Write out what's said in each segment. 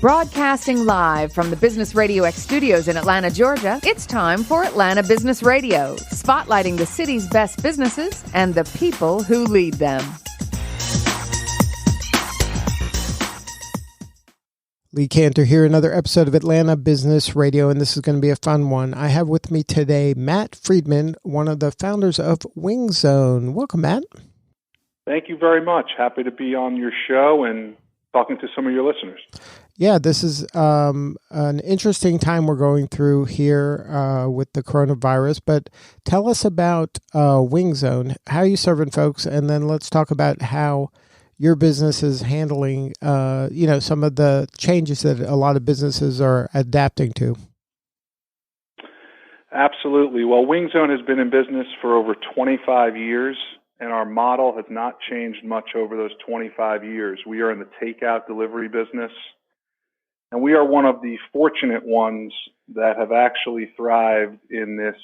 Broadcasting live from the Business RadioX studios in Atlanta, Georgia, it's time for Atlanta Business Radio, spotlighting the city's best businesses and the people who lead them. Lee Cantor here, another episode of Atlanta Business Radio, and this is going to be a fun one. I have with me today Matt Friedman, one of the founders of Wing Zone. Welcome, Matt. Thank you very much. Happy to be on your show and talking to some of your listeners. Yeah, this is an interesting time we're going through here with the coronavirus, but tell us about Wing Zone. How are you serving folks? And then let's talk about how your business is handling, some of the changes that a lot of businesses are adapting to. Absolutely. Well, Wing Zone has been in business for over 25 years, and our model has not changed much over those 25 years. We are in the takeout delivery business, and we are one of the fortunate ones that have actually thrived in this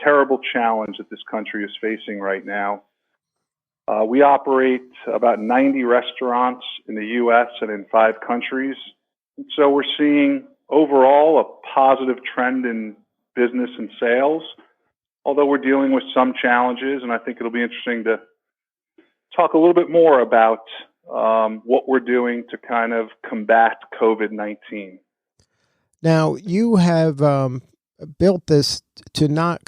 terrible challenge that this country is facing right now. We operate about 90 restaurants in the U.S. and in 5 countries. So we're seeing overall a positive trend in business and sales, although we're dealing with some challenges, and I think it'll be interesting to talk a little bit more about what we're doing to kind of combat COVID-19. Now, you have built this to not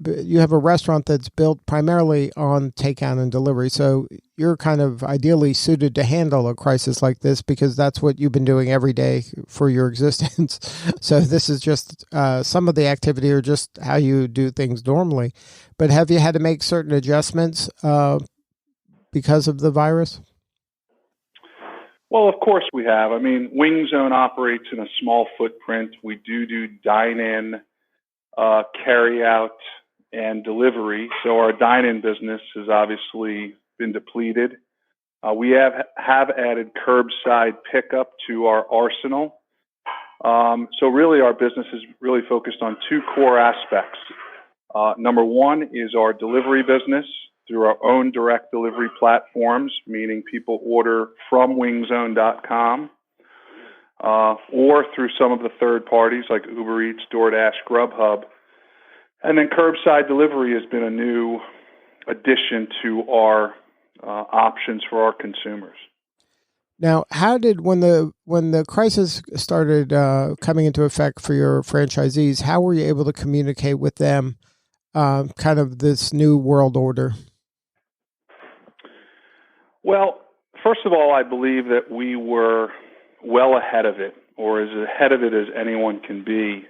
you have a restaurant that's built primarily on takeout and delivery. So you're kind of ideally suited to handle a crisis like this because that's what you've been doing every day for your existence. So this is just some of the activity or just how you do things normally. But have you had to make certain adjustments because of the virus? Well, of course we have. I mean, Wing Zone operates in a small footprint. We do dine-in, carry-out, and delivery. So our dine-in business has obviously been depleted. We have added curbside pickup to our arsenal. So really our business is really focused on 2 core aspects. Number one is our delivery business through our own direct delivery platforms, meaning people order from wingzone.com or through some of the third parties like Uber Eats, DoorDash, Grubhub. And then curbside delivery has been a new addition to our options for our consumers. Now, how did when the crisis started coming into effect for your franchisees, how were you able to communicate with them kind of this new world order? Well, first of all, I believe that we were well ahead of it, or as ahead of it as anyone can be,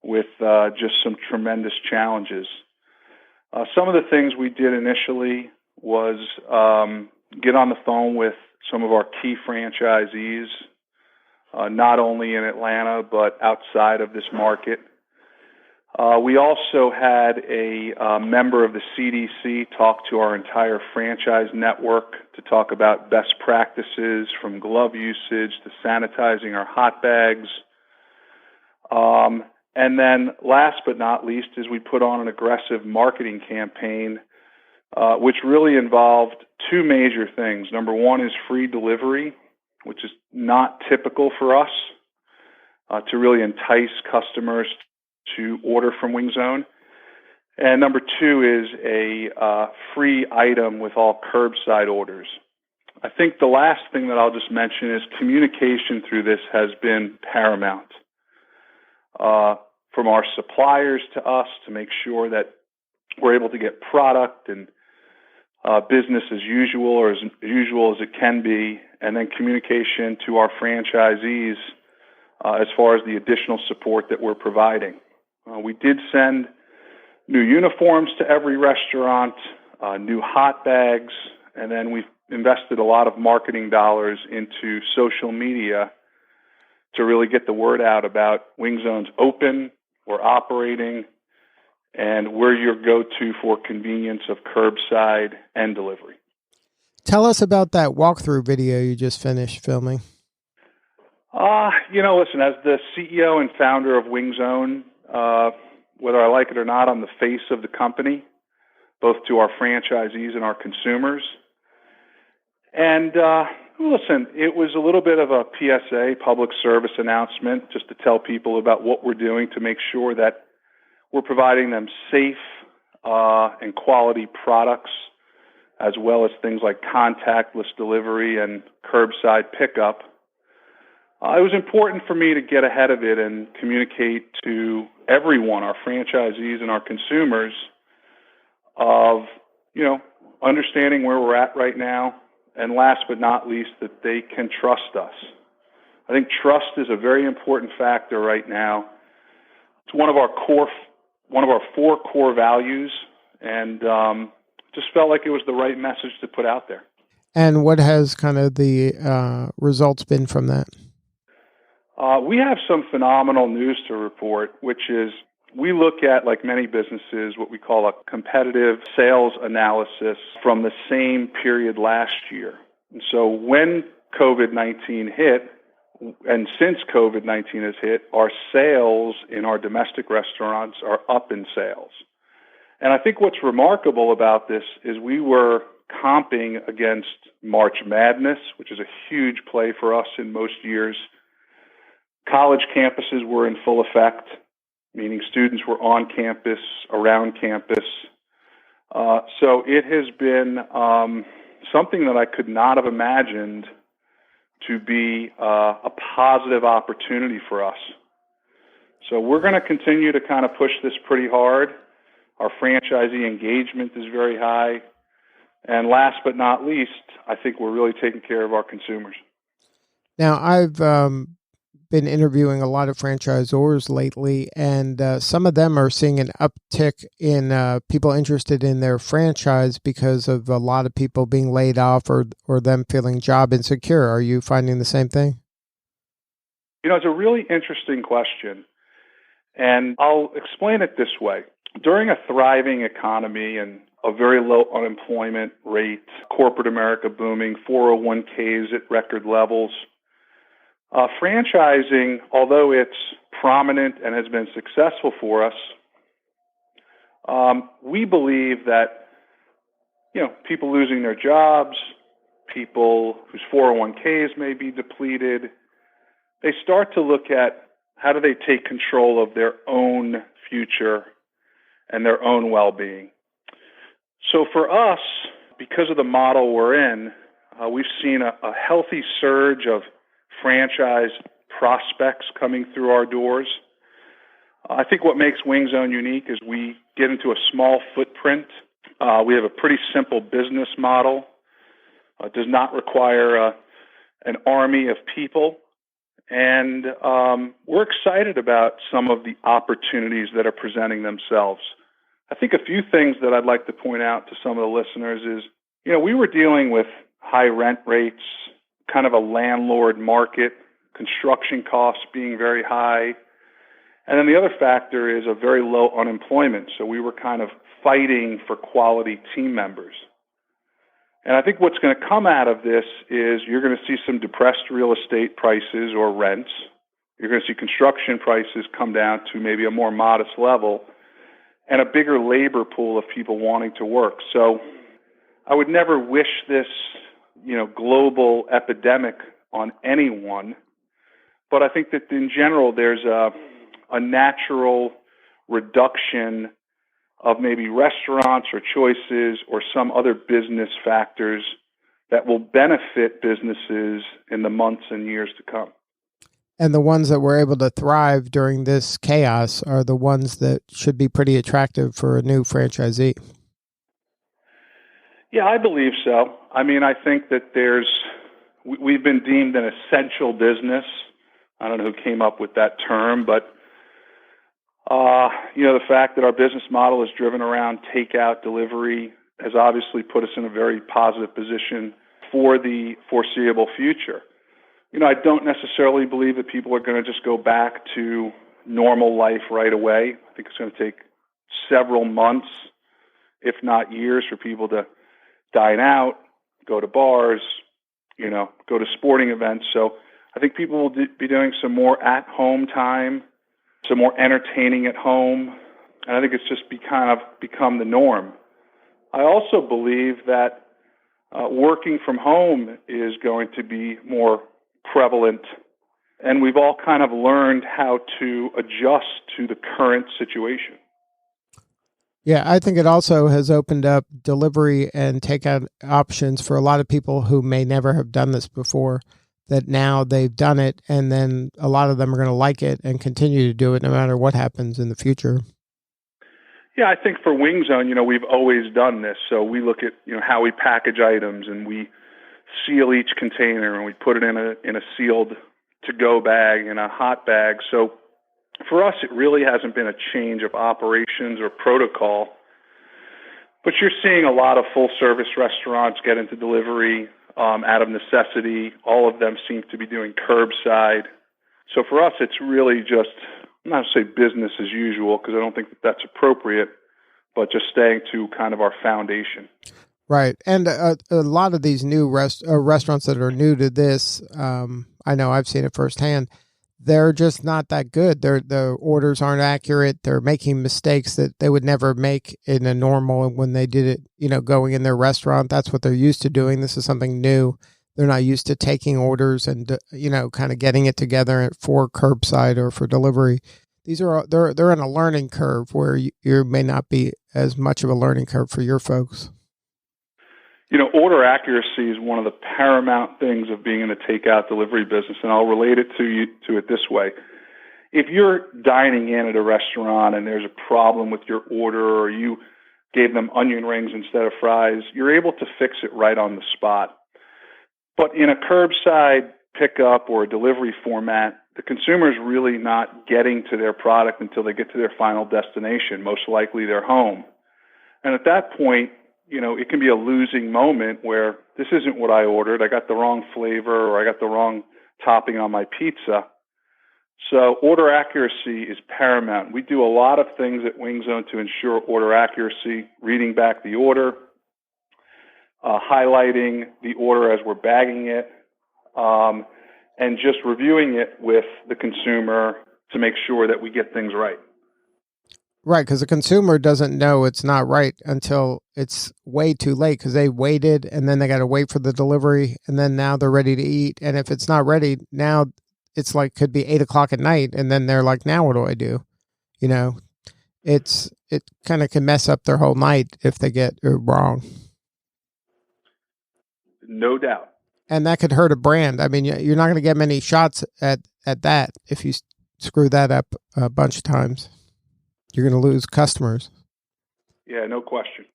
with just some tremendous challenges. Some of the things we did initially was get on the phone with some of our key franchisees, not only in Atlanta, but outside of this market. We also had a member of the CDC talk to our entire franchise network to talk about best practices from glove usage to sanitizing our hot bags. And then last but not least is we put on an aggressive marketing campaign, which really involved 2 major things. Number one is free delivery, which is not typical for us, to really entice customers to order from Wing Zone. And number 2 is a free item with all curbside orders. I think the last thing that I'll just mention is communication through this has been paramount. From our suppliers to us to make sure that we're able to get product and business as usual or as usual as it can be, and then communication to our franchisees as far as the additional support that we're providing. We did send new uniforms to every restaurant, new hot bags, and then we've invested a lot of marketing dollars into social media to really get the word out about Wing Zone's open, we're operating, and we're your go-to for convenience of curbside and delivery. Tell us about that walkthrough video you just finished filming. Listen, as the CEO and founder of Wing Zone, whether I like it or not, I'm the face of the company, both to our franchisees and our consumers. And Listen, it was a little bit of a PSA, public service announcement, just to tell people about what we're doing to make sure that we're providing them safe and quality products, as well as things like contactless delivery and curbside pickup. It was important for me to get ahead of it and communicate to everyone, our franchisees and our consumers, of, understanding where we're at right now, and last but not least, that they can trust us. I think trust is a very important factor right now. It's one of our 4 core values, and just felt like it was the right message to put out there. And what has kind of the results been from that? We have some phenomenal news to report, which is we look at, like many businesses, what we call a competitive sales analysis from the same period last year. And so when COVID-19 hit, and since COVID-19 has hit, our sales in our domestic restaurants are up in sales. And I think what's remarkable about this is we were comping against March Madness, which is a huge play for us in most years. College campuses were in full effect, meaning students were on campus, around campus. So it has been something that I could not have imagined to be a positive opportunity for us. So we're going to continue to kind of push this pretty hard. Our franchisee engagement is very high. And last but not least, I think we're really taking care of our consumers. Now, I've been interviewing a lot of franchisors lately, and some of them are seeing an uptick in people interested in their franchise because of a lot of people being laid off or them feeling job insecure. Are you finding the same thing? It's a really interesting question, and I'll explain it this way. During a thriving economy and a very low unemployment rate, corporate America booming, 401ks at record levels, franchising, although it's prominent and has been successful for us, we believe that, people losing their jobs, people whose 401ks may be depleted, they start to look at how do they take control of their own future and their own well-being. So for us, because of the model we're in, we've seen a healthy surge of franchise prospects coming through our doors. I think what makes WingZone unique is we get into a small footprint. We have a pretty simple business model. It does not require an army of people. And we're excited about some of the opportunities that are presenting themselves. I think a few things that I'd like to point out to some of the listeners is, we were dealing with high rent rates, kind of a landlord market, construction costs being very high. And then the other factor is a very low unemployment. So we were kind of fighting for quality team members. And I think what's going to come out of this is you're going to see some depressed real estate prices or rents. You're going to see construction prices come down to maybe a more modest level and a bigger labor pool of people wanting to work. So I would never wish this, global epidemic on anyone. But I think that in general, there's a natural reduction of maybe restaurants or choices or some other business factors that will benefit businesses in the months and years to come. And the ones that were able to thrive during this chaos are the ones that should be pretty attractive for a new franchisee. Yeah, I believe so. I mean, I think that we've been deemed an essential business. I don't know who came up with that term, but the fact that our business model is driven around takeout delivery has obviously put us in a very positive position for the foreseeable future. I don't necessarily believe that people are going to just go back to normal life right away. I think it's going to take several months, if not years, for people to dine out, go to bars, go to sporting events. So I think people will be doing some more at-home time, some more entertaining at home, and I think it's just become the norm. I also believe that Working from home is going to be more prevalent, and we've all kind of learned how to adjust to the current situation. Yeah, I think it also has opened up delivery and takeout options for a lot of people who may never have done this before, that now they've done it, and then a lot of them are going to like it and continue to do it no matter what happens in the future. Yeah, I think for Wing Zone, we've always done this. So we look at, how we package items, and we seal each container, and we put it in a sealed to-go bag and a hot bag. So for us, it really hasn't been a change of operations or protocol. But you're seeing a lot of full-service restaurants get into delivery out of necessity. All of them seem to be doing curbside. So for us, it's really just, I'm not going to say business as usual, because I don't think that that's appropriate, but just staying to kind of our foundation. Right. And a lot of these new restaurants that are new to this, I know I've seen it firsthand, they're just not that good. The orders aren't accurate. They're making mistakes that they would never make in a normal, when they did it, going in their restaurant. That's what they're used to doing. This is something new. They're not used to taking orders and, kind of getting it together for curbside or for delivery. They're in a learning curve where you may not be as much of a learning curve for your folks. Order accuracy is one of the paramount things of being in the takeout delivery business, and I'll relate it to it this way. If you're dining in at a restaurant and there's a problem with your order, or you gave them onion rings instead of fries, you're able to fix it right on the spot. But in a curbside pickup or a delivery format, the consumer is really not getting to their product until they get to their final destination, most likely their home. And at that point, it can be a losing moment where this isn't what I ordered. I got the wrong flavor, or I got the wrong topping on my pizza. So order accuracy is paramount. We do a lot of things at Wing Zone to ensure order accuracy, reading back the order, highlighting the order as we're bagging it, and just reviewing it with the consumer to make sure that we get things right. Right, because the consumer doesn't know it's not right until it's way too late, because they waited, and then they got to wait for the delivery, and then now they're ready to eat. And if it's not ready, now it's like could be 8 o'clock at night, and then they're like, now what do I do? It kind of can mess up their whole night if they get it wrong. No doubt. And that could hurt a brand. I mean, you're not going to get many shots at that if you screw that up a bunch of times. You're going to lose customers. Yeah, no question.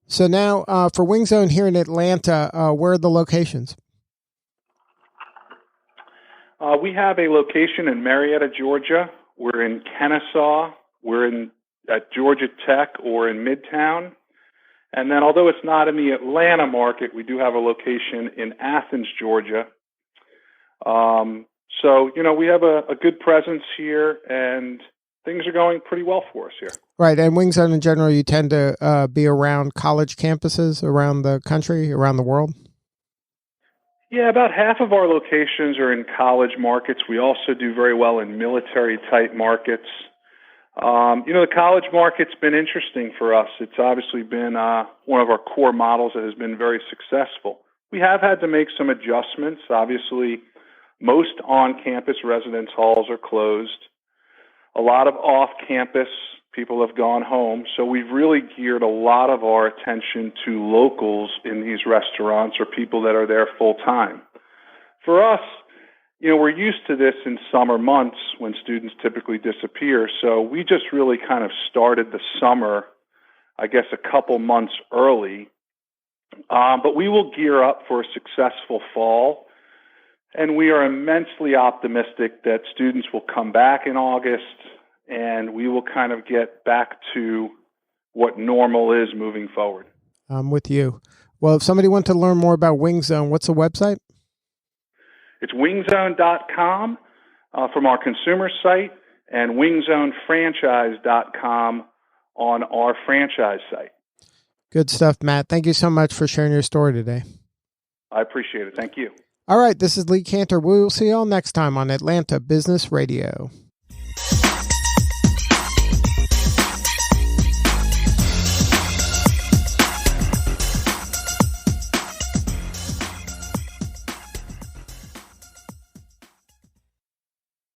So now for Wing Zone here in Atlanta, where are the locations? We have a location in Marietta, Georgia. We're in Kennesaw. We're at Georgia Tech or in Midtown. And then, although it's not in the Atlanta market, we do have a location in Athens, Georgia. So, we have a good presence here, and things are going pretty well for us here. Right. And Wing Zone in general, you tend to be around college campuses around the country, around the world? Yeah, about half of our locations are in college markets. We also do very well in military-type markets. The college market's been interesting for us. It's obviously been one of our core models that has been very successful. We have had to make some adjustments. Obviously, most on-campus residence halls are closed. A lot of off-campus people have gone home. So we've really geared a lot of our attention to locals in these restaurants, or people that are there full-time. For us, we're used to this in summer months when students typically disappear. So we just really kind of started the summer, I guess, a couple months early. But we will gear up for a successful fall. And we are immensely optimistic that students will come back in August, and we will kind of get back to what normal is moving forward. I'm with you. Well, if somebody wants to learn more about Wing Zone, what's the website? It's wingzone.com from our consumer site, and wingzonefranchise.com on our franchise site. Good stuff, Matt. Thank you so much for sharing your story today. I appreciate it. Thank you. All right, this is Lee Cantor. We will see you all next time on Atlanta Business Radio.